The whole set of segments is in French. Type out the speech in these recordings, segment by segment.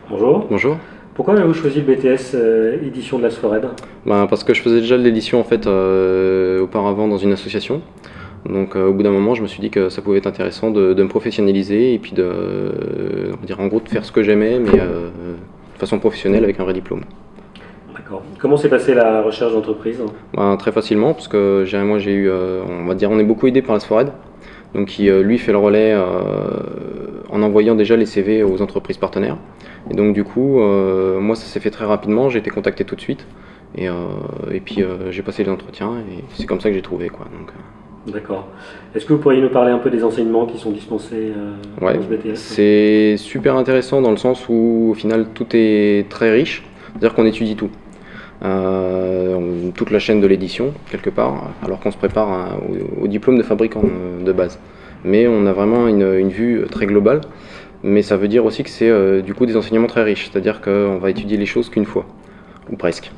Bonjour. Bonjour. Pourquoi avez-vous choisi le BTS édition de la Sfored? Parce que je faisais déjà de l'édition en fait auparavant dans une association. Donc au bout d'un moment, je me suis dit que ça pouvait être intéressant de me professionnaliser et puis on va dire en gros de faire ce que j'aimais, mais de façon professionnelle avec un vrai diplôme. D'accord. Comment s'est passée la recherche d'entreprise? Très facilement, parce que moi j'ai eu, on va dire, on est beaucoup aidé par la Sfored, donc qui lui fait le relais en envoyant déjà les CV aux entreprises partenaires. Et donc du coup, moi ça s'est fait très rapidement, j'ai été contacté tout de suite, et puis j'ai passé les entretiens, et c'est comme ça que j'ai trouvé quoi. Donc, D'accord. Est-ce que vous pourriez nous parler un peu des enseignements qui sont dispensés ouais, dans ce BTS? c'est super intéressant dans le sens où au final tout est très riche, c'est-à-dire qu'on étudie tout. Toute la chaîne de l'édition, quelque part, alors qu'on se prépare au diplôme de fabricant de base. Mais on a vraiment une vue très globale, mais ça veut dire aussi que c'est du coup des enseignements très riches, c'est-à-dire qu'on va étudier les choses qu'une fois, ou presque.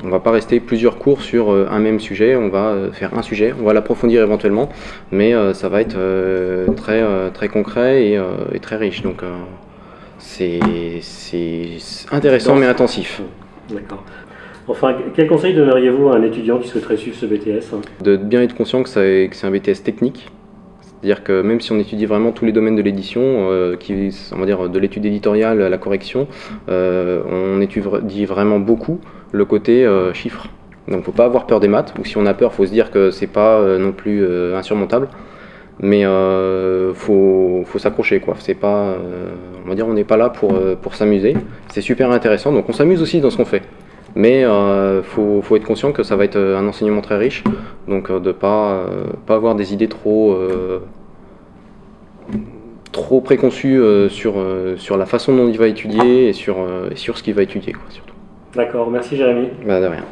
On va pas rester plusieurs cours sur un même sujet, on va faire un sujet, on va l'approfondir éventuellement, mais ça va être très concret et très riche. Donc c'est intéressant mais intensif. D'accord. Enfin, quel conseil donneriez-vous à un étudiant qui souhaiterait suivre ce BTS? De bien être conscient que c'est un BTS technique, c'est-à-dire que même si on étudie vraiment tous les domaines de l'édition, on va dire de l'étude éditoriale à la correction, on étudie vraiment beaucoup le côté chiffres. Donc faut pas avoir peur des maths, ou si on a peur, faut se dire que c'est pas non plus insurmontable, mais faut s'accrocher quoi. C'est pas, on va dire, on n'est pas là pour s'amuser. C'est super intéressant, donc on s'amuse aussi dans ce qu'on fait. Mais faut être conscient que ça va être un enseignement très riche, donc de pas avoir des idées trop préconçues sur la façon dont il va étudier et sur ce qu'il va étudier quoi, surtout. D'accord, merci Jérémy. De rien.